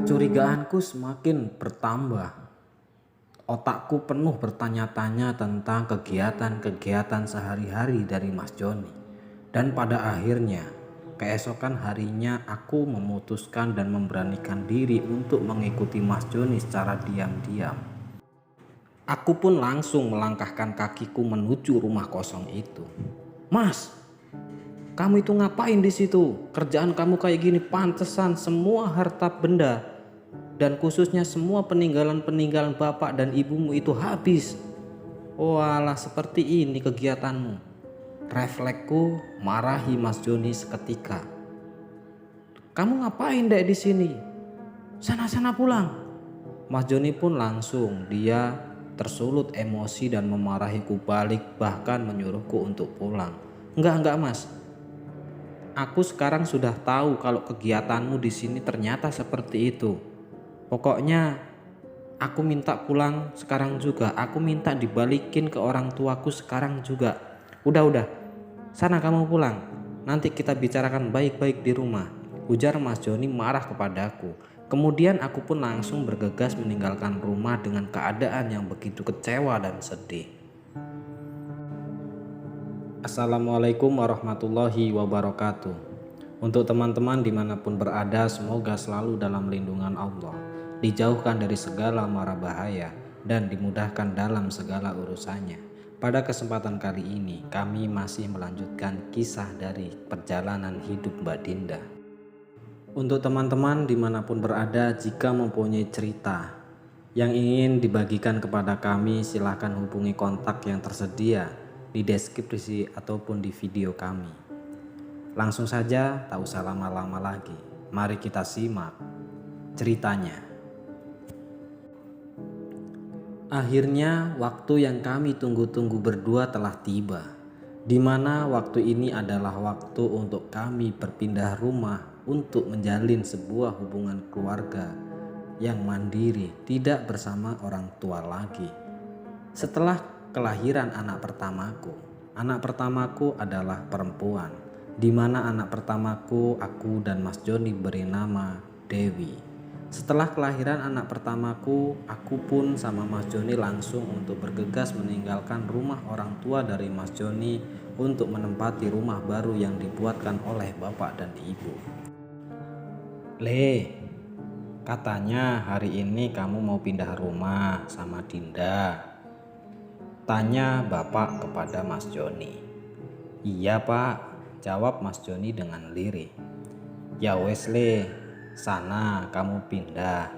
Kecurigaanku semakin bertambah. Otakku penuh bertanya-tanya tentang kegiatan-kegiatan sehari-hari dari Mas Joni. Dan pada akhirnya, keesokan harinya aku memutuskan dan memberanikan diri untuk mengikuti Mas Joni secara diam-diam. Aku pun langsung melangkahkan kakiku menuju rumah kosong itu. "Mas, kamu itu ngapain di situ? Kerjaan kamu kayak gini, pantesan semua harta benda dan khususnya semua peninggalan-peninggalan bapak dan ibumu itu habis. Walah, seperti ini kegiatanmu." Refleksku marahi Mas Joni seketika. "Kamu ngapain dek di sini? Sana-sana pulang." Mas Joni pun langsung dia tersulut emosi dan memarahiku balik, bahkan menyuruhku untuk pulang. Enggak Mas. Aku sekarang sudah tahu kalau kegiatanmu di sini ternyata seperti itu. Pokoknya aku minta pulang sekarang juga. Aku minta dibalikin ke orang tuaku sekarang juga. Udah, sana kamu pulang. Nanti kita bicarakan baik-baik di rumah, ujar Mas Joni marah kepadaku. Kemudian aku pun langsung bergegas meninggalkan rumah dengan keadaan yang begitu kecewa dan sedih. Assalamualaikum warahmatullahi wabarakatuh. Untuk teman-teman dimanapun berada, semoga selalu dalam lindungan Allah, dijauhkan dari segala mara bahaya, dan dimudahkan dalam segala urusannya. Pada kesempatan kali ini, kami masih melanjutkan kisah dari perjalanan hidup Mbak Dinda. Untuk teman-teman dimanapun berada, jika mempunyai cerita yang ingin dibagikan kepada kami, silahkan hubungi kontak yang tersedia di deskripsi ataupun di video kami. Langsung saja, tak usah lama-lama lagi, mari kita simak ceritanya. Akhirnya waktu yang kami tunggu-tunggu berdua telah tiba, di mana waktu ini adalah waktu untuk kami berpindah rumah untuk menjalin sebuah hubungan keluarga yang mandiri, tidak bersama orang tua lagi. Setelah kelahiran anak pertamaku adalah perempuan, di mana anak pertamaku aku dan Mas Joni beri nama Dewi. Setelah kelahiran anak pertamaku, aku pun sama Mas Joni langsung untuk bergegas meninggalkan rumah orang tua dari Mas Joni untuk menempati rumah baru yang dibuatkan oleh bapak dan ibu. "Le, katanya hari ini kamu mau pindah rumah sama Dinda," tanya bapak kepada Mas Joni. "Iya pak," jawab Mas Joni dengan lirih. "Ya wes le, sana kamu pindah.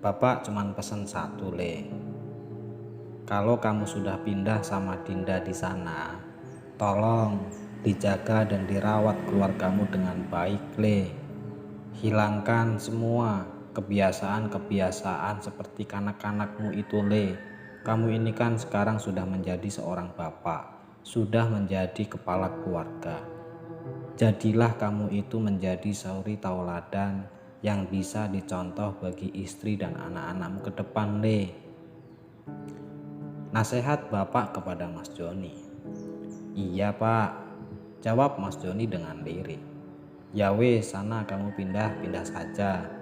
Bapak cuman pesen satu le. Kalau kamu sudah pindah sama Dinda di sana, tolong dijaga dan dirawat keluargamu dengan baik le. Hilangkan semua kebiasaan-kebiasaan seperti kanak-kanakmu itu le. Kamu ini kan sekarang sudah menjadi seorang bapak, sudah menjadi kepala keluarga. Jadilah kamu itu menjadi suri tauladan yang bisa dicontoh bagi istri dan anak-anakmu ke depan le," nasihat bapak kepada Mas Joni. "Iya pak," jawab Mas Joni dengan lirih. "Ya wes, sana kamu pindah saja.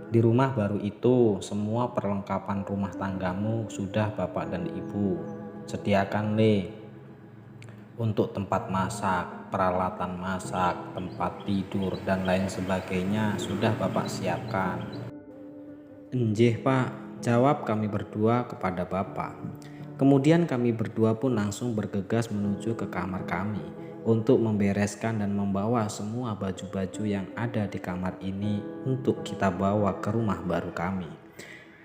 Di rumah baru itu semua perlengkapan rumah tanggamu sudah bapak dan ibu sediakan le. Untuk tempat masak, peralatan masak, tempat tidur dan lain sebagainya sudah bapak siapkan." "Enjeh pak," jawab kami berdua kepada bapak. Kemudian kami berdua pun langsung bergegas menuju ke kamar kami untuk membereskan dan membawa semua baju-baju yang ada di kamar ini untuk kita bawa ke rumah baru kami.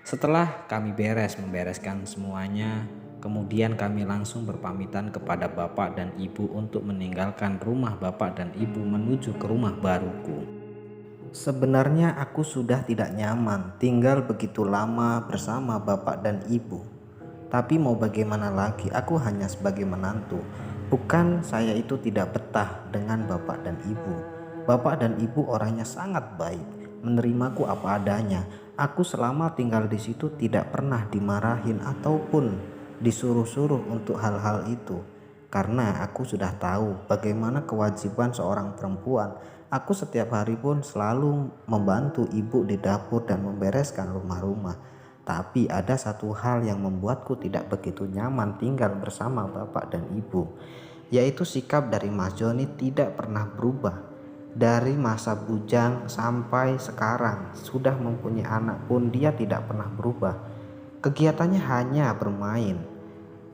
Setelah kami membereskan semuanya, kemudian kami langsung berpamitan kepada bapak dan ibu untuk meninggalkan rumah bapak dan ibu menuju ke rumah baruku. Sebenarnya aku sudah tidak nyaman tinggal begitu lama bersama bapak dan ibu. Tapi mau bagaimana lagi, aku hanya sebagai menantu. Bukan saya itu tidak betah dengan bapak dan ibu. Bapak dan ibu orangnya sangat baik, menerimaku apa adanya. Aku selama tinggal di situ tidak pernah dimarahin ataupun disuruh-suruh untuk hal-hal itu. Karena aku sudah tahu bagaimana kewajiban seorang perempuan Aku setiap hari pun selalu membantu ibu di dapur dan membereskan rumah-rumah. Tapi ada satu hal yang membuatku tidak begitu nyaman tinggal bersama bapak dan ibu, yaitu sikap dari Mas Joni tidak pernah berubah. Dari masa bujang sampai sekarang sudah mempunyai anak pun dia tidak pernah berubah. Kegiatannya hanya bermain,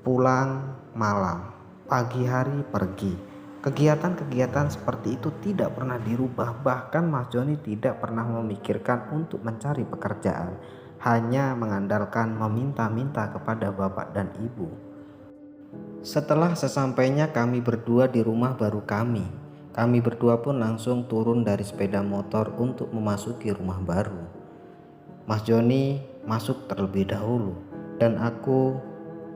pulang malam, pagi hari pergi. Kegiatan-kegiatan seperti itu tidak pernah dirubah. Bahkan Mas Joni tidak pernah memikirkan untuk mencari pekerjaan, hanya mengandalkan meminta-minta kepada bapak dan ibu. Setelah sesampainya kami berdua di rumah baru kami berdua pun langsung turun dari sepeda motor untuk memasuki rumah baru. Mas Joni masuk terlebih dahulu dan aku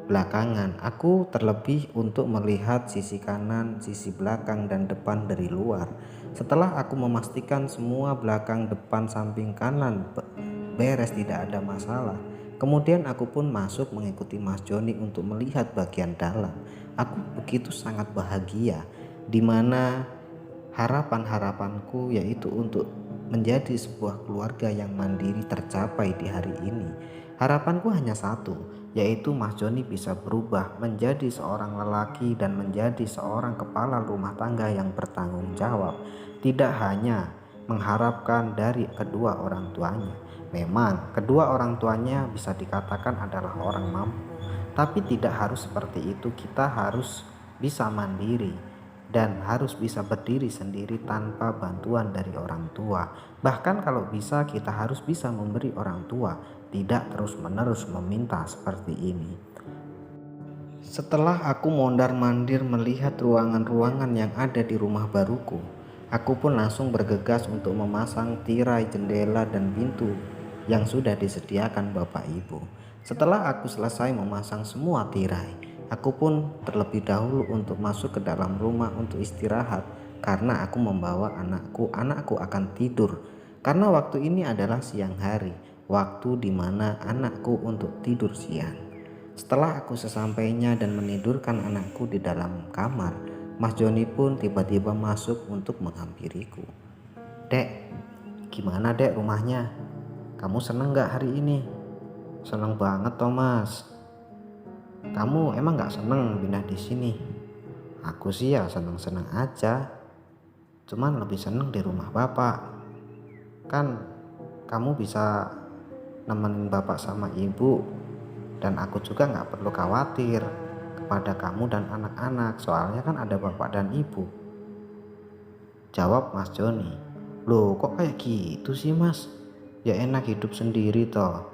belakangan. Aku terlebih untuk melihat sisi kanan, sisi belakang dan depan dari luar. Setelah aku memastikan semua belakang, depan, samping, kanan beres, tidak ada masalah, kemudian aku pun masuk mengikuti Mas Joni untuk melihat bagian dalam. Aku begitu sangat bahagia, dimana harapan-harapanku yaitu untuk menjadi sebuah keluarga yang mandiri tercapai di hari ini. Harapanku hanya satu, yaitu Mas Joni bisa berubah menjadi seorang lelaki dan menjadi seorang kepala rumah tangga yang bertanggung jawab. Tidak hanya mengharapkan dari kedua orang tuanya. Memang kedua orang tuanya bisa dikatakan adalah orang mampu, tapi tidak harus seperti itu. Kita harus bisa mandiri dan harus bisa berdiri sendiri tanpa bantuan dari orang tua. Bahkan kalau bisa kita harus bisa memberi orang tua, tidak terus-menerus meminta seperti ini. Setelah aku mondar-mandir melihat ruangan-ruangan yang ada di rumah baruku, aku pun langsung bergegas untuk memasang tirai jendela dan pintu yang sudah disediakan bapak ibu. Setelah aku selesai memasang semua tirai, aku pun terlebih dahulu untuk masuk ke dalam rumah untuk istirahat karena aku membawa anakku. Anakku akan tidur karena waktu ini adalah siang hari, waktu dimana anakku untuk tidur siang. Setelah aku sesampainya dan menidurkan anakku di dalam kamar, Mas Joni pun tiba-tiba masuk untuk menghampiriku. "Dek, gimana dek rumahnya? Kamu seneng gak hari ini?" "Seneng banget Thomas. Kamu emang gak seneng pindah di sini?" "Aku sih ya seneng-seneng aja. Cuman lebih seneng di rumah bapak. Kan kamu bisa nemenin bapak sama ibu. Dan aku juga gak perlu khawatir kepada kamu dan anak-anak. Soalnya kan ada bapak dan ibu," jawab Mas Joni. "Loh kok kayak gitu sih Mas? Ya enak hidup sendiri toh.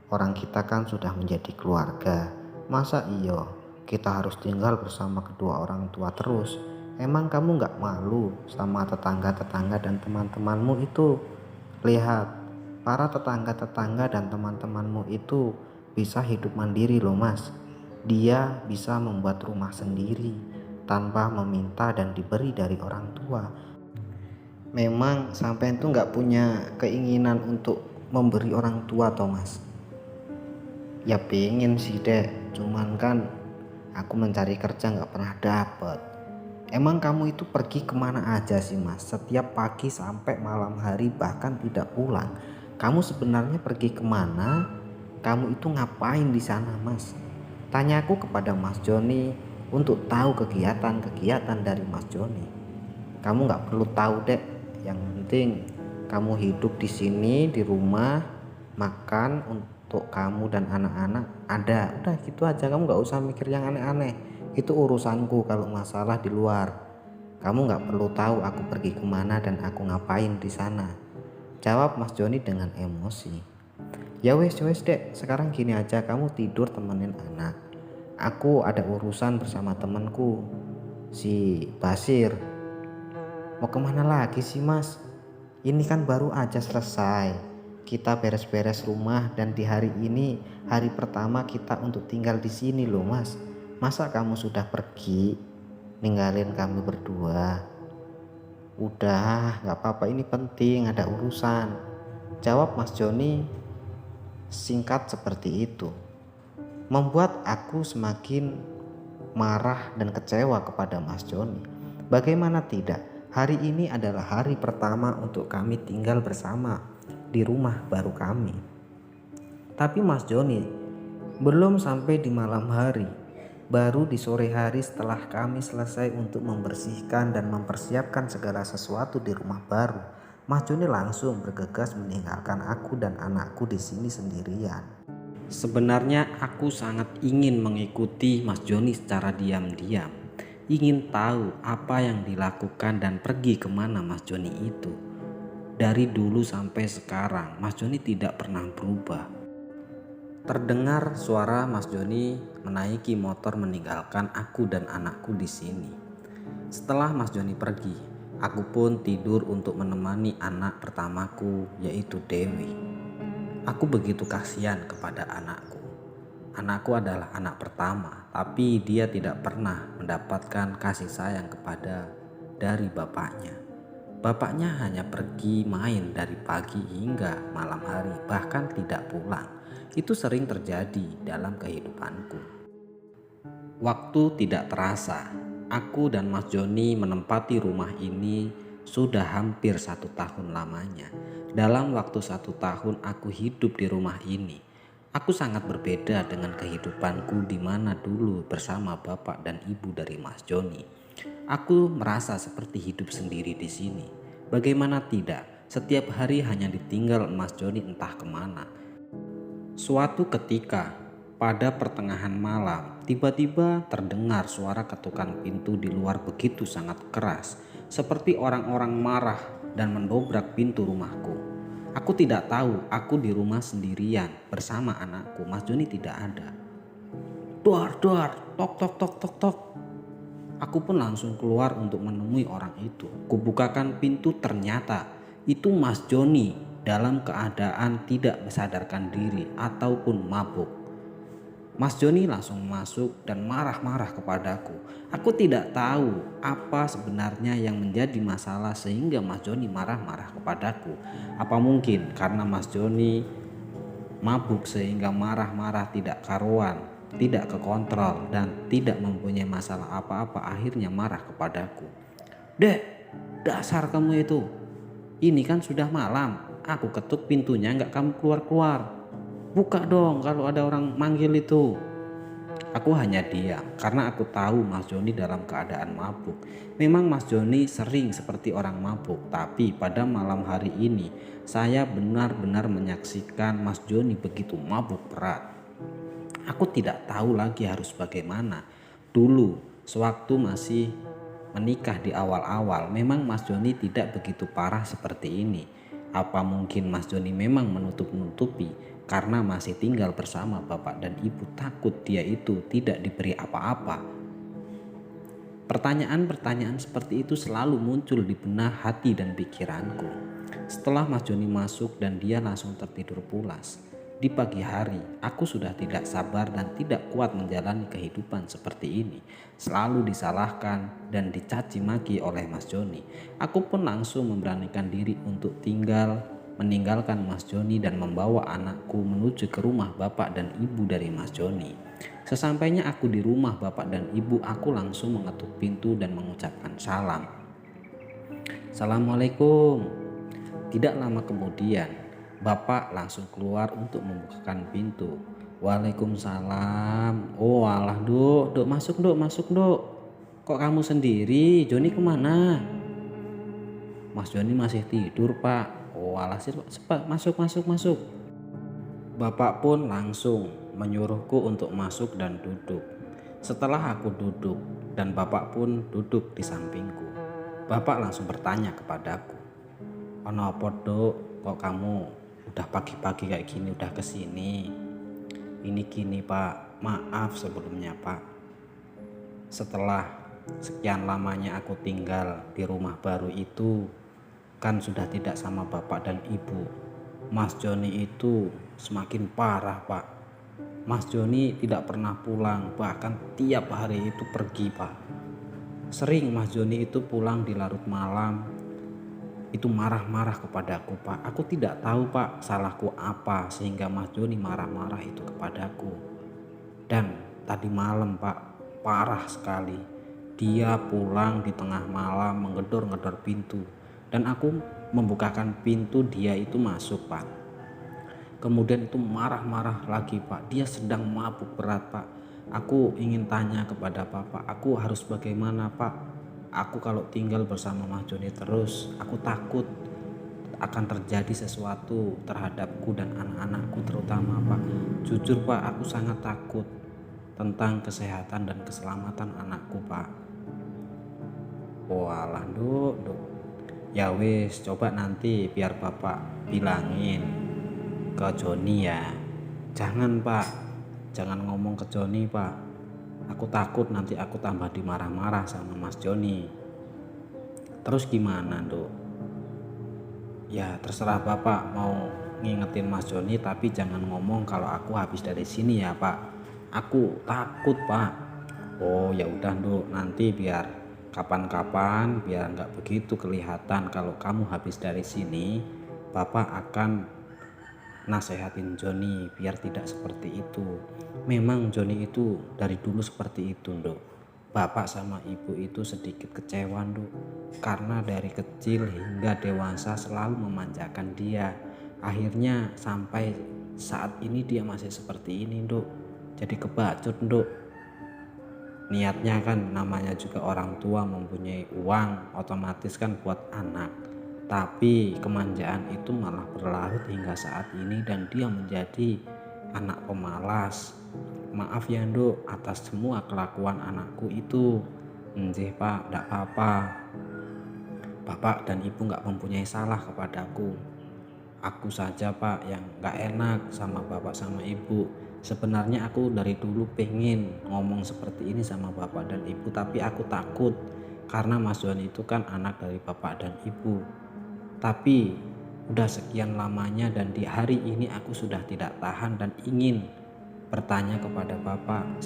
Orang kita kan sudah menjadi keluarga. Masa iya kita harus tinggal bersama kedua orang tua terus? Emang kamu gak malu sama tetangga-tetangga dan teman-temanmu itu? Lihat, para tetangga-tetangga dan teman-temanmu itu bisa hidup mandiri loh Mas. Dia bisa membuat rumah sendiri tanpa meminta dan diberi dari orang tua. Memang sampai itu gak punya keinginan untuk memberi orang tua toh Mas?" "Ya pengen sih dek, cuman kan aku mencari kerja gak pernah dapet." "Emang kamu itu pergi kemana aja sih Mas? Setiap pagi sampai malam hari bahkan tidak pulang. Kamu sebenarnya pergi kemana? Kamu itu ngapain di sana Mas?" Tanya aku kepada Mas Joni untuk tahu kegiatan-kegiatan dari Mas Joni. "Kamu gak perlu tahu dek, yang penting kamu hidup di sini di rumah, makan untuk kamu dan anak-anak ada. Udah gitu aja, kamu gak usah mikir yang aneh-aneh. Itu urusanku kalau masalah di luar. Kamu gak perlu tahu aku pergi kemana dan aku ngapain di sana," jawab Mas Joni dengan emosi. "Ya wes dek, sekarang gini aja, kamu tidur temenin anak. Aku ada urusan bersama temanku, si Basir." "Mau kemana lagi sih Mas? Ini kan baru aja selesai. Kita beres-beres rumah dan di hari ini hari pertama kita untuk tinggal di sini loh Mas. Masa kamu sudah pergi ninggalin kami berdua?" "Udah gak apa-apa, ini penting, ada urusan," jawab Mas Joni singkat seperti itu. Membuat aku semakin marah dan kecewa kepada Mas Joni. Bagaimana tidak, Hari ini adalah hari pertama untuk kami tinggal bersama di rumah baru kami. Tapi Mas Joni, belum sampai di malam hari, baru di sore hari setelah kami selesai untuk membersihkan dan mempersiapkan segala sesuatu di rumah baru, Mas Joni langsung bergegas meninggalkan aku dan anakku di sini sendirian. Sebenarnya aku sangat ingin mengikuti Mas Joni secara diam-diam. Ingin tahu apa yang dilakukan dan pergi kemana Mas Joni itu. Dari dulu sampai sekarang Mas Joni tidak pernah berubah. Terdengar suara Mas Joni menaiki motor meninggalkan aku dan anakku di sini. Setelah Mas Joni pergi, aku pun tidur untuk menemani anak pertamaku, yaitu Dewi. Aku begitu kasihan kepada anakku. Anakku adalah anak pertama, tapi dia tidak pernah mendapatkan kasih sayang dari bapaknya. Bapaknya hanya pergi main dari pagi hingga malam hari, bahkan tidak pulang. Itu sering terjadi dalam kehidupanku. Waktu tidak terasa, aku dan Mas Joni menempati rumah ini sudah hampir 1 tahun lamanya. Dalam waktu 1 tahun aku hidup di rumah ini, aku sangat berbeda dengan kehidupanku di mana dulu bersama bapak dan ibu dari Mas Joni. Aku merasa seperti hidup sendiri di sini. Bagaimana tidak, setiap hari hanya ditinggal Mas Joni entah kemana. Suatu ketika, pada pertengahan malam, tiba-tiba terdengar suara ketukan pintu di luar begitu sangat keras, seperti orang-orang marah dan mendobrak pintu rumahku. Aku tidak tahu, aku di rumah sendirian bersama anakku. Mas Joni tidak ada. Duar, duar, tok, tok, tok, tok, tok. Aku pun langsung keluar untuk menemui orang itu. Kubukakan pintu, ternyata itu Mas Joni dalam keadaan tidak sadarkan diri ataupun mabuk. Mas Joni langsung masuk dan marah-marah kepadaku. Aku tidak tahu apa sebenarnya yang menjadi masalah sehingga Mas Joni marah-marah kepadaku. Apa mungkin karena Mas Joni mabuk sehingga marah-marah tidak karuan, tidak kekontrol dan tidak mempunyai masalah apa-apa, akhirnya marah kepadaku. Dek, dasar kamu itu. Ini kan sudah malam. Aku ketuk pintunya nggak kamu keluar-keluar. Buka dong kalau ada orang manggil itu. Aku hanya diam karena aku tahu Mas Joni dalam keadaan mabuk. Memang Mas Joni sering seperti orang mabuk, tapi pada malam hari ini saya benar-benar menyaksikan Mas Joni begitu mabuk berat. Aku tidak tahu lagi harus bagaimana. Dulu sewaktu masih menikah di awal-awal, memang Mas Joni tidak begitu parah seperti ini. Apa mungkin Mas Joni memang menutup-nutupi karena masih tinggal bersama bapak dan ibu, takut dia itu tidak diberi apa-apa. Pertanyaan-pertanyaan seperti itu selalu muncul di benak hati dan pikiranku. Setelah Mas Joni masuk dan dia langsung tertidur pulas. Di pagi hari, aku sudah tidak sabar dan tidak kuat menjalani kehidupan seperti ini. Selalu disalahkan dan dicaci maki oleh Mas Joni. Aku pun langsung memberanikan diri untuk meninggalkan Mas Joni dan membawa anakku menuju ke rumah bapak dan ibu dari Mas Joni. Sesampainya aku di rumah bapak dan ibu, aku langsung mengetuk pintu dan mengucapkan salam. Assalamualaikum. Tidak lama kemudian, bapak langsung keluar untuk membukakan pintu. Waalaikumsalam. Oh alah duk, masuk duk. Kok kamu sendiri? Joni kemana? Mas Joni masih tidur pak. Oh alah cepat masuk. Bapak pun langsung menyuruhku untuk masuk dan duduk. Setelah aku duduk dan bapak pun duduk di sampingku, bapak langsung bertanya kepadaku, "Ono apa duk, kok kamu udah pagi-pagi kayak gini udah kesini?" "Ini gini pak, maaf sebelumnya pak. Setelah sekian lamanya aku tinggal di rumah baru itu, kan sudah tidak sama bapak dan ibu. Mas Joni itu semakin parah pak. Mas Joni tidak pernah pulang, bahkan tiap hari itu pergi pak. Sering Mas Joni itu pulang di larut malam, itu marah-marah kepadaku pak. Aku tidak tahu pak salahku apa sehingga Mas Joni marah-marah itu kepadaku. Dan tadi malam pak, parah sekali. Dia pulang di tengah malam menggedor-gedor pintu dan aku membukakan pintu, dia itu masuk Pak. Kemudian itu marah-marah lagi Pak, dia sedang mabuk berat Pak. Aku ingin tanya kepada Bapak, aku harus bagaimana Pak? Aku kalau tinggal bersama Mas Joni terus, aku takut akan terjadi sesuatu terhadapku dan anak-anakku terutama Pak. Jujur Pak, aku sangat takut tentang kesehatan dan keselamatan anakku Pak. Walah Nduk, ya wis, coba nanti biar Bapak bilangin ke Joni ya. Jangan Pak, jangan ngomong ke Joni Pak. Aku takut nanti aku tambah dimarah-marah sama Mas Joni. Terus gimana Nduk? Ya terserah Bapak mau ngingetin Mas Joni, tapi jangan ngomong kalau aku habis dari sini ya Pak. Aku takut Pak. Oh ya udah Nduk, nanti biar kapan-kapan biar nggak begitu kelihatan kalau kamu habis dari sini, Bapak akan nasehatin Joni biar tidak seperti itu. Memang Joni itu dari dulu seperti itu Nduk. Bapak sama ibu itu sedikit kecewa Nduk, karena dari kecil hingga dewasa selalu memanjakan dia. Akhirnya sampai saat ini dia masih seperti ini Nduk. Jadi kebacut Nduk. Niatnya kan namanya juga orang tua mempunyai uang, otomatis kan buat anak. Tapi kemanjaan itu malah berlarut hingga saat ini dan dia menjadi anak pemalas. Maaf ya Nduk atas semua kelakuan anakku itu. Nggih Pak, ndak apa-apa. Bapak dan ibu nggak mempunyai salah kepadaku. Aku saja Pak yang nggak enak sama bapak sama ibu. Sebenarnya aku dari dulu pengen ngomong seperti ini sama bapak dan ibu, tapi aku takut karena Mas Joni itu kan anak dari bapak dan ibu. Tapi udah sekian lamanya dan di hari ini aku sudah tidak tahan dan ingin bertanya kepada bapak.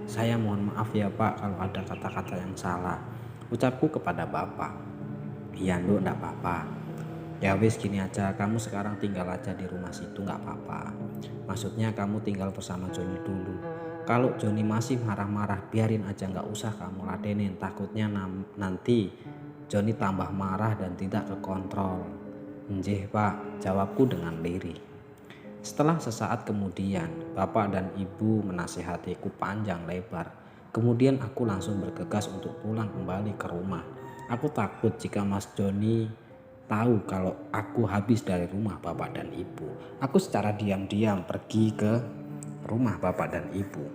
Saya mohon maaf ya Pak kalau ada kata-kata yang salah. Ucapku kepada bapak, iya Nduk ndak apa-apa. Ya wis gini aja, kamu sekarang tinggal aja di rumah situ nggak apa-apa. Maksudnya kamu tinggal bersama Joni dulu. Kalau Joni masih marah-marah biarin aja, nggak usah kamu ladenin. Takutnya nanti Joni tambah marah dan tidak kekontrol. Nggih Pak, jawabku dengan lirih. Setelah sesaat kemudian bapak dan ibu menasihatiku panjang lebar. Kemudian aku langsung bergegas untuk pulang kembali ke rumah. Aku takut jika Mas Joni tahu kalau aku habis dari rumah bapak dan ibu. Aku secara diam-diam pergi ke rumah bapak dan ibu.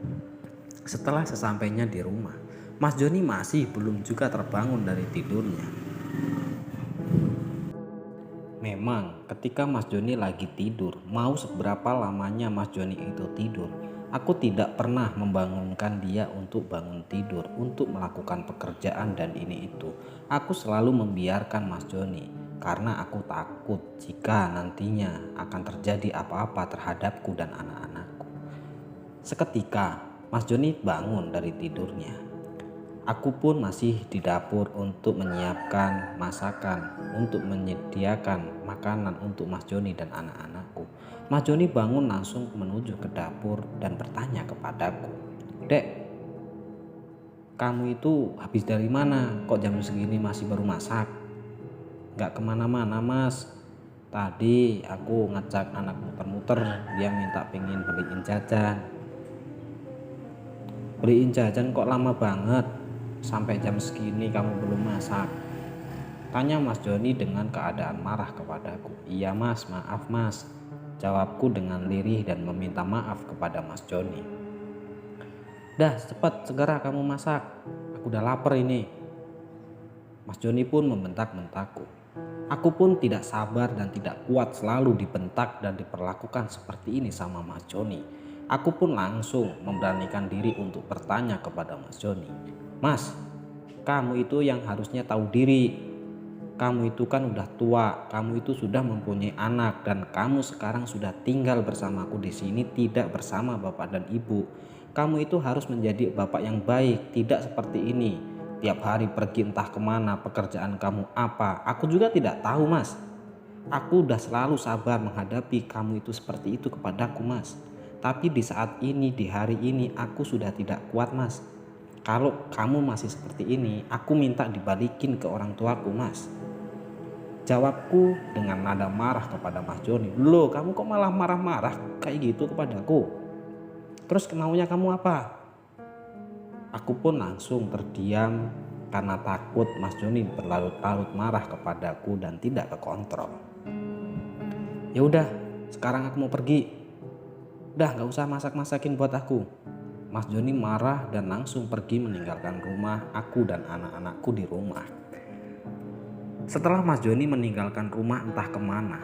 Setelah sesampainya di rumah, Mas Joni masih belum juga terbangun dari tidurnya. Memang ketika Mas Joni lagi tidur, mau seberapa lamanya Mas Joni itu tidur, aku tidak pernah membangunkan dia untuk bangun tidur, untuk melakukan pekerjaan dan ini itu. Aku selalu membiarkan Mas Joni karena aku takut jika nantinya akan terjadi apa-apa terhadapku dan anak-anakku. Seketika Mas Joni bangun dari tidurnya. Aku pun masih di dapur untuk menyiapkan masakan, untuk menyediakan makanan untuk Mas Joni dan anak-anakku. Mas Joni bangun langsung menuju ke dapur dan bertanya kepadaku, "Dek, kamu itu habis dari mana? Kok jam segini masih baru masak?" "Gak kemana-mana Mas, tadi aku ngajak anak muter-muter, dia minta pengen beliin jajan." "Beliin jajan kok lama banget? Sampai jam segini kamu belum masak?" tanya Mas Joni dengan keadaan marah kepadaku. "Iya Mas, maaf Mas," jawabku dengan lirih dan meminta maaf kepada Mas Joni. "Dah cepat segera kamu masak, aku udah lapar ini." Mas Joni pun membentak-bentakku. Aku pun tidak sabar dan tidak kuat selalu dibentak dan diperlakukan seperti ini sama Mas Joni. Aku pun langsung memberanikan diri untuk bertanya kepada Mas Joni, "Mas, kamu itu yang harusnya tahu diri. Kamu itu kan udah tua, kamu itu sudah mempunyai anak dan kamu sekarang sudah tinggal bersamaku di sini, tidak bersama bapak dan ibu. Kamu itu harus menjadi bapak yang baik, tidak seperti ini. Tiap hari pergi entah kemana, pekerjaan kamu apa, aku juga tidak tahu Mas. Aku udah selalu sabar menghadapi kamu itu seperti itu kepadaku Mas. Tapi di saat ini, di hari ini aku sudah tidak kuat Mas. Kalau kamu masih seperti ini, aku minta dibalikin ke orang tuaku, Mas. Jawabku dengan nada marah kepada Mas Joni. Loh, kamu kok malah marah-marah kayak gitu kepadaku? Terus maunya kamu apa? Aku pun langsung terdiam karena takut Mas Joni berlarut-larut marah kepadaku dan tidak kekontrol. Ya udah, sekarang aku mau pergi. Udah, gak usah masak-masakin buat aku. Mas Joni marah dan langsung pergi meninggalkan rumah aku dan anak-anakku di rumah. Setelah Mas Joni meninggalkan rumah entah kemana,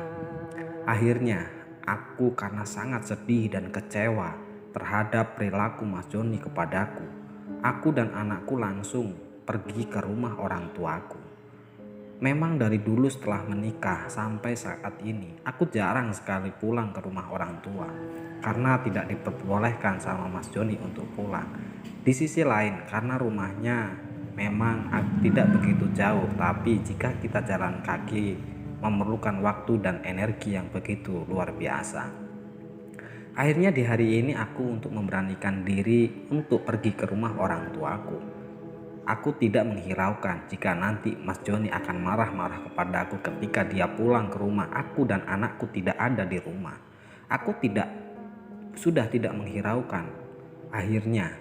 akhirnya aku karena sangat sedih dan kecewa terhadap perilaku Mas Joni kepadaku, aku dan anakku langsung pergi ke rumah orang tuaku. Memang dari dulu setelah menikah sampai saat ini, aku jarang sekali pulang ke rumah orang tua karena tidak diperbolehkan sama Mas Joni untuk pulang. Di sisi lain, karena rumahnya memang tidak begitu jauh, tapi jika kita jalan kaki memerlukan waktu dan energi yang begitu luar biasa. Akhirnya di hari ini aku untuk memberanikan diri untuk pergi ke rumah orang tuaku. Aku tidak menghiraukan jika nanti Mas Joni akan marah-marah kepadaku ketika dia pulang ke rumah aku dan anakku tidak ada di rumah. Aku sudah tidak menghiraukan. Akhirnya,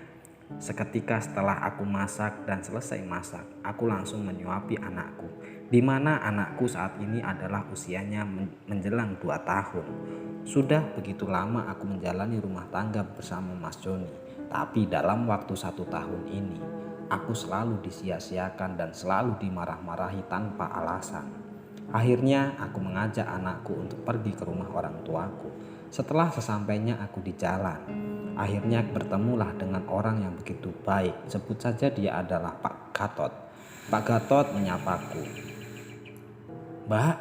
seketika setelah aku masak dan selesai masak, aku langsung menyuapi anakku. Di mana anakku saat ini adalah usianya menjelang 2 tahun. Sudah begitu lama aku menjalani rumah tangga bersama Mas Joni. Tapi dalam waktu 1 tahun ini, aku selalu disia-siakan dan selalu dimarah-marahi tanpa alasan. Akhirnya aku mengajak anakku untuk pergi ke rumah orang tuaku. Setelah sesampainya aku di jalan, akhirnya bertemulah dengan orang yang begitu baik. Sebut saja dia adalah Pak Gatot. Pak Gatot menyapaku. Mbak,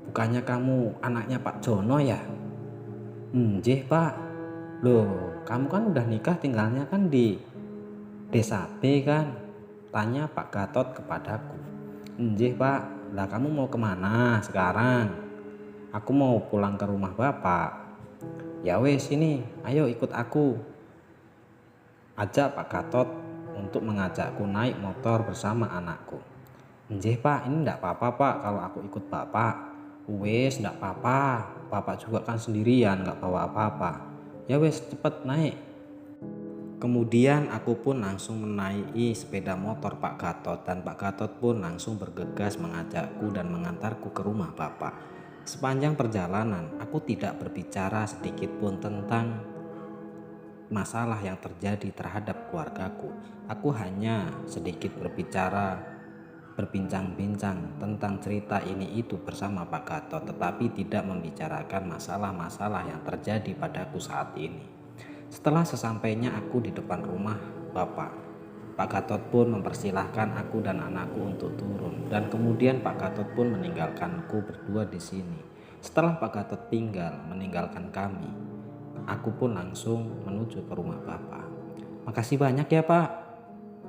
bukannya kamu anaknya Pak Jono ya? Nggih Pak. Loh, kamu kan udah nikah tinggalnya kan di Desa B kan? Tanya Pak Gatot kepadaku. Nggih Pak, lah kamu mau kemana sekarang? Aku mau pulang ke rumah Bapak. Ya wes sini, ayo ikut aku. Ajak Pak Gatot untuk mengajakku naik motor bersama anakku. Nggih Pak, ini enggak apa-apa Pak kalau aku ikut Bapak. Wes enggak apa-apa, Bapak juga kan sendirian enggak bawa apa-apa. Ya wes cepet naik. Kemudian aku pun langsung menaiki sepeda motor Pak Gatot dan Pak Gatot pun langsung bergegas mengajakku dan mengantarku ke rumah Bapak. Sepanjang perjalanan aku tidak berbicara sedikit pun tentang masalah yang terjadi terhadap keluargaku. Aku hanya sedikit berbincang-bincang tentang cerita ini itu bersama Pak Gatot, tetapi tidak membicarakan masalah-masalah yang terjadi padaku saat ini. Setelah sesampainya aku di depan rumah Bapak, Pak Gatot pun mempersilahkan aku dan anakku untuk turun, dan kemudian Pak Gatot pun meninggalkanku berdua di sini. Setelah Pak Gatot meninggalkan kami, aku pun langsung menuju ke rumah Bapak. Makasih banyak ya Pak,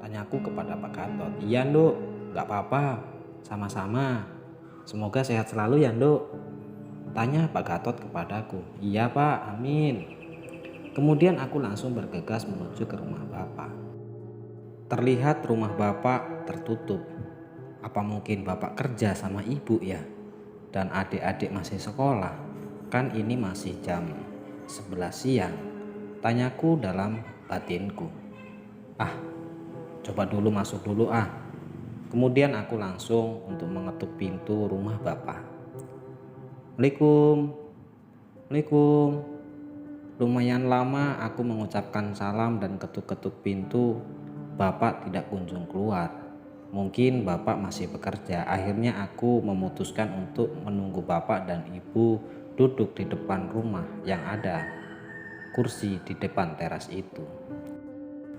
tanyaku kepada Pak Gatot. Iya Nduk, gak apa-apa, sama-sama. Semoga sehat selalu ya Nduk, tanya Pak Gatot kepadaku. Iya Pak, amin. Kemudian aku langsung bergegas menuju ke rumah Bapak. Terlihat rumah Bapak tertutup. Apa mungkin Bapak kerja sama ibu ya? Dan adik-adik masih sekolah. Kan ini masih jam 11 siang. Tanyaku dalam batinku. Coba dulu masuk dulu ah. Kemudian aku langsung untuk mengetuk pintu rumah Bapak. Assalamualaikum. Lumayan lama aku mengucapkan salam dan ketuk-ketuk pintu. Bapak tidak kunjung keluar. Mungkin Bapak masih bekerja. Akhirnya aku memutuskan untuk menunggu Bapak dan Ibu duduk di depan rumah yang ada kursi di depan teras itu.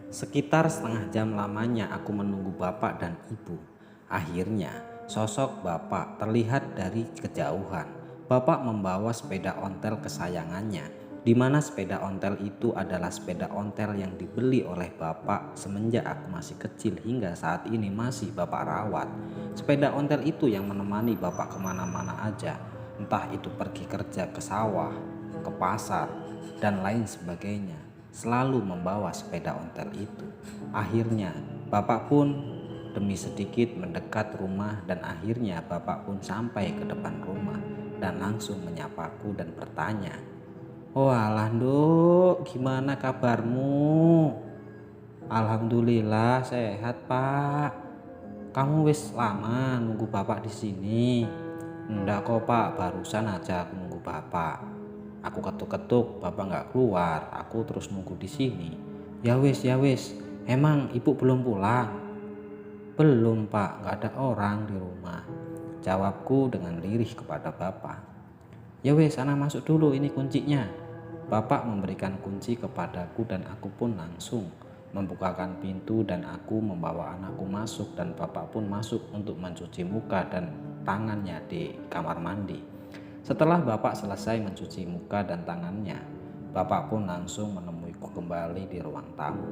Sekitar setengah jam lamanya aku menunggu Bapak dan Ibu. Akhirnya sosok Bapak terlihat dari kejauhan. Bapak membawa sepeda ontel kesayangannya, di mana sepeda ontel itu adalah sepeda ontel yang dibeli oleh Bapak semenjak aku masih kecil hingga saat ini masih Bapak rawat. Sepeda ontel itu yang menemani Bapak kemana-mana aja, entah itu pergi kerja ke sawah, ke pasar, dan lain sebagainya. selalu membawa sepeda ontel itu. Akhirnya bapak pun demi sedikit mendekat rumah dan akhirnya bapak pun sampai ke depan rumah dan langsung menyapaku dan bertanya, "Oh alah Nduk, gimana kabarmu?" "Alhamdulillah sehat Pak. Kamu wis lama nunggu bapak di sini?" "Enggak kok Pak, barusan aja aku nunggu bapak. Aku ketuk-ketuk, bapak nggak keluar. Aku terus nunggu di sini." Ya wis, emang ibu belum pulang?" "Belum Pak, nggak ada orang di rumah," jawabku dengan lirih kepada bapak. "Ya wis, ana masuk dulu, ini kuncinya." Bapak memberikan kunci kepadaku dan aku pun langsung membukakan pintu dan aku membawa anakku masuk dan bapak pun masuk untuk mencuci muka dan tangannya di kamar mandi. Setelah bapak selesai mencuci muka dan tangannya, bapak pun langsung menemuiku kembali di ruang tamu.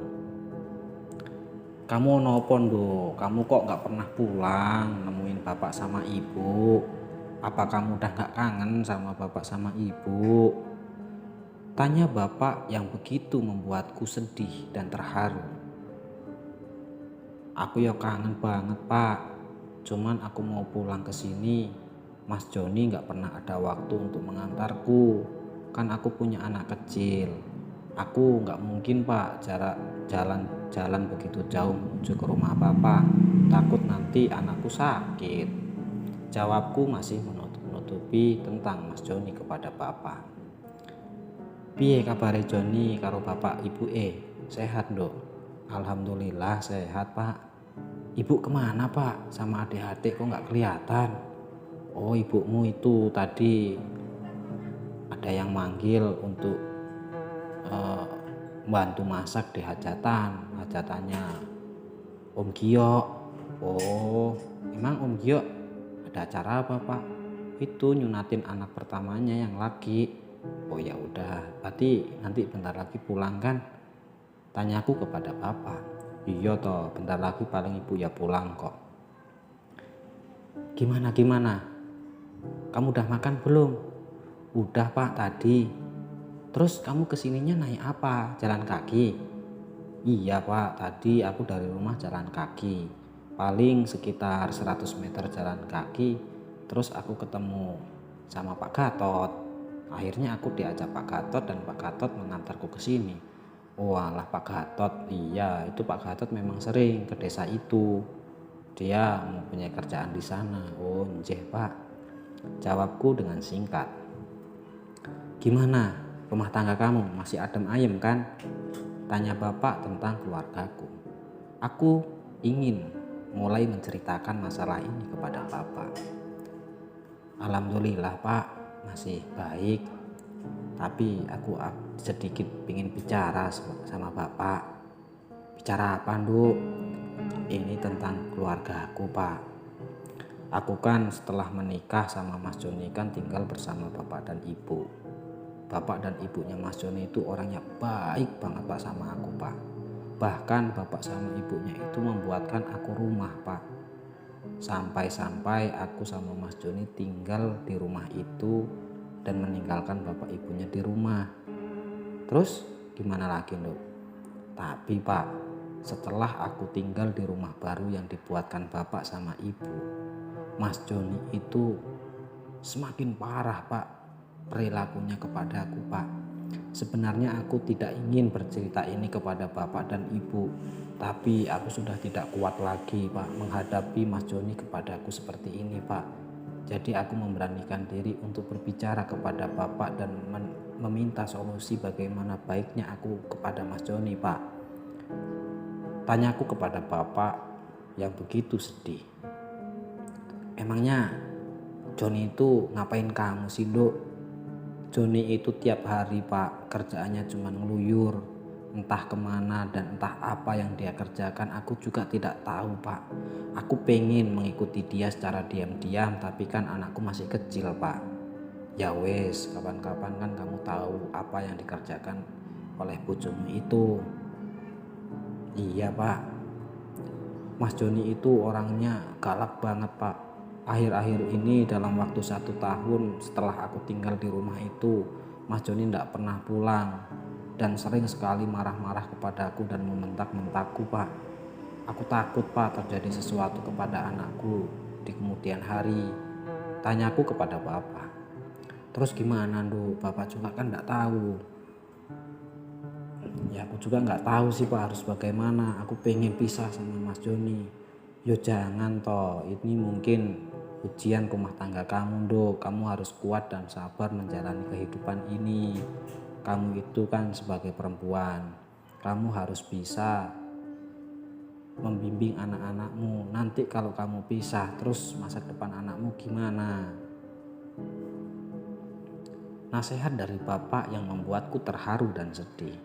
"Kamu nopo Nduk? Kamu kok gak pernah pulang nemuin bapak sama ibu? Apa kamu udah gak kangen sama bapak sama ibu?" tanya bapak yang begitu membuatku sedih dan terharu. "Aku ya kangen banget Pak, cuman aku mau pulang ke sini. Mas Joni gak pernah ada waktu untuk mengantarku. Kan aku punya anak kecil. Aku gak mungkin Pak jalan begitu jauh menuju ke rumah Bapak. Takut nanti anakku sakit," jawabku masih menutupi tentang Mas Joni kepada bapak. "Piye kabare Joni karo bapak ibu sehat Nduk?" "Alhamdulillah sehat Pak." "Ibu kemana Pak? Sama adik-adik kok gak kelihatan?" "Oh ibumu itu tadi ada yang manggil untuk bantu masak di hajatannya Om Giok." "Oh emang Om Giok ada acara apa Pak?" "Itu nyunatin anak pertamanya yang laki." "Oh ya udah, berarti nanti bentar lagi pulang kan?" tanyaku kepada bapak. "Iya toh, bentar lagi paling ibu ya pulang kok." Gimana? Kamu udah makan belum?" "Udah Pak tadi." "Terus kamu kesininya naik apa? Jalan kaki?" "Iya Pak, tadi aku dari rumah jalan kaki. Paling sekitar 100 meter jalan kaki. Terus aku ketemu sama Pak Gatot. Akhirnya aku diajak Pak Gatot dan Pak Gatot mengantarku ke sini." "Oh alah Pak Gatot, iya itu Pak Gatot memang sering ke desa itu. Dia mempunyai kerjaan di sana." "Oh njeh Pak," jawabku dengan singkat. "Gimana rumah tangga kamu, masih adem ayem kan?" tanya bapak tentang keluargaku. Aku ingin mulai menceritakan masalah ini kepada bapak. "Alhamdulillah Pak, masih baik. Tapi aku sedikit ingin bicara sama bapak." "Bicara apa Nduk?" "Ini tentang keluarga aku Pak. Aku kan setelah menikah sama Mas Joni kan tinggal bersama bapak dan ibu. Bapak dan ibunya Mas Joni itu orangnya baik banget Pak sama aku Pak. Bahkan bapak sama ibunya itu membuatkan aku rumah Pak. Sampai-sampai aku sama Mas Joni tinggal di rumah itu dan meninggalkan bapak ibunya di rumah." "Terus gimana lagi Nduk?" "Tapi Pak, setelah aku tinggal di rumah baru yang dibuatkan bapak sama ibu, Mas Joni itu semakin parah Pak perilakunya kepada aku Pak. Sebenarnya aku tidak ingin bercerita ini kepada bapak dan ibu, tapi aku sudah tidak kuat lagi Pak menghadapi Mas Joni kepada aku seperti ini Pak. Jadi aku memberanikan diri untuk berbicara kepada bapak dan meminta solusi bagaimana baiknya aku kepada Mas Joni Pak," tanyaku kepada bapak yang begitu sedih. "Emangnya Joni itu ngapain kamu sih Nduk?" "Joni itu tiap hari Pak kerjaannya cuma ngeluyur, entah kemana dan entah apa yang dia kerjakan aku juga tidak tahu Pak. Aku pengen mengikuti dia secara diam-diam tapi kan anakku masih kecil Pak." "Ya wes, kapan-kapan kan kamu tahu apa yang dikerjakan oleh bojomu itu." "Iya Pak, Mas Joni itu orangnya galak banget Pak. Akhir-akhir ini dalam waktu 1 tahun setelah aku tinggal di rumah itu, Mas Joni tidak pernah pulang dan sering sekali marah-marah kepadaku dan membentak-bentakku, Pak. Aku takut, Pak, terjadi sesuatu kepada anakku di kemudian hari. Tanyaku kepada Bapak. Terus gimana, Nduk? Bapak juga kan tidak tahu. Ya aku juga nggak tahu sih, Pak, harus bagaimana. Aku pengen pisah sama Mas Joni. Yo jangan toh, ini mungkin ujian rumah tangga kamu, Nduk. Kamu harus kuat dan sabar menjalani kehidupan ini. Kamu itu kan sebagai perempuan, kamu harus bisa membimbing anak-anakmu. Nanti kalau kamu pisah, terus masa depan anakmu gimana? Nasihat dari Bapak yang membuatku terharu dan sedih.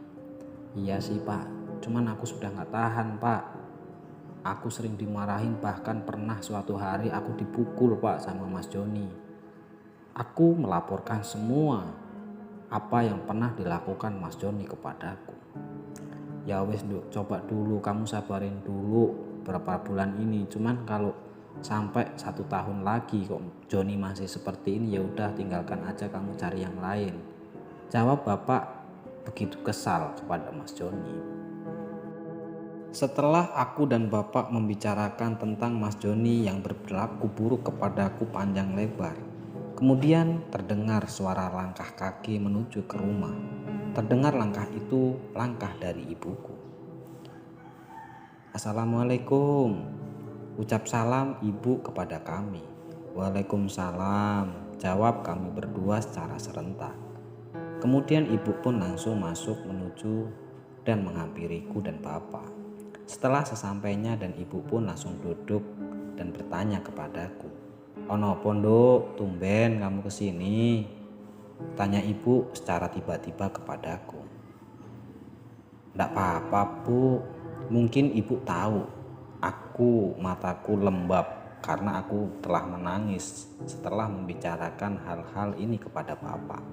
Iya sih, Pak, cuman aku sudah gak tahan, Pak. Aku sering dimarahin, bahkan pernah suatu hari aku dipukul, Pak, sama Mas Joni. Aku melaporkan semua apa yang pernah dilakukan Mas Joni kepadaku. Ya wes, Nduk, coba dulu, kamu sabarin dulu berapa bulan ini. Cuman kalau sampai 1 tahun lagi kok Joni masih seperti ini, ya udah tinggalkan aja, kamu cari yang lain. Jawab Bapak begitu kesal kepada Mas Joni. Setelah aku dan Bapak membicarakan tentang Mas Joni yang berperilaku buruk kepadaku panjang lebar, kemudian terdengar suara langkah kaki menuju ke rumah. Terdengar langkah itu langkah dari ibuku. Assalamualaikum, ucap salam ibu kepada kami. Waalaikumsalam, jawab kami berdua secara serentak. Kemudian ibu pun langsung masuk menuju dan menghampiriku dan Bapak. Setelah sesampainya dan ibu pun langsung duduk dan bertanya kepadaku. Ono pondok, tumben kamu kesini? Tanya ibu secara tiba-tiba kepadaku. Ndak apa-apa, Bu. Mungkin ibu tahu mataku lembab karena aku telah menangis setelah membicarakan hal-hal ini kepada Bapak.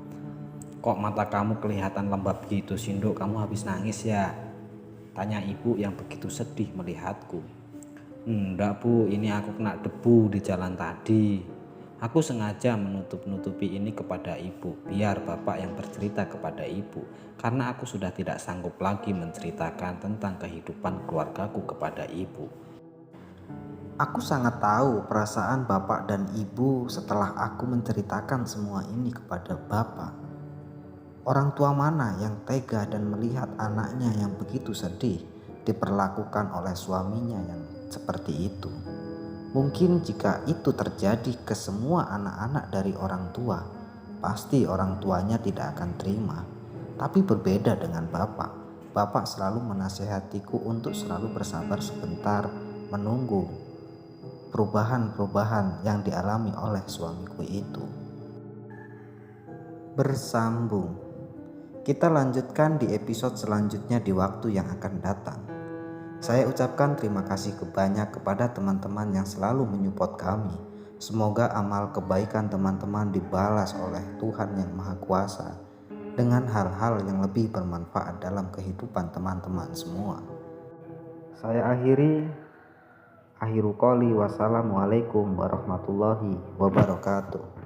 Kok mata kamu kelihatan lembab gitu sih, Nduk? Kamu habis nangis ya? Tanya ibu yang begitu sedih melihatku. Enggak, Bu, ini aku kena debu di jalan tadi. Aku sengaja menutup-nutupi ini kepada ibu, biar Bapak yang bercerita kepada ibu, karena aku sudah tidak sanggup lagi menceritakan tentang kehidupan keluargaku kepada ibu. Aku sangat tahu perasaan Bapak dan Ibu setelah aku menceritakan semua ini kepada Bapak. Orang tua mana yang tega dan melihat anaknya yang begitu sedih diperlakukan oleh suaminya yang seperti itu? Mungkin jika itu terjadi ke semua anak-anak dari orang tua, pasti orang tuanya tidak akan terima. Tapi berbeda dengan Bapak. Bapak selalu menasihatiku untuk selalu bersabar sebentar, menunggu perubahan-perubahan yang dialami oleh suamiku itu. Bersambung. Kita lanjutkan di episode selanjutnya di waktu yang akan datang. Saya ucapkan terima kasih banyak kepada teman-teman yang selalu menyupport kami. Semoga amal kebaikan teman-teman dibalas oleh Tuhan Yang Maha Kuasa dengan hal-hal yang lebih bermanfaat dalam kehidupan teman-teman semua. Saya akhiru qouli, wassalamualaikum warahmatullahi wabarakatuh.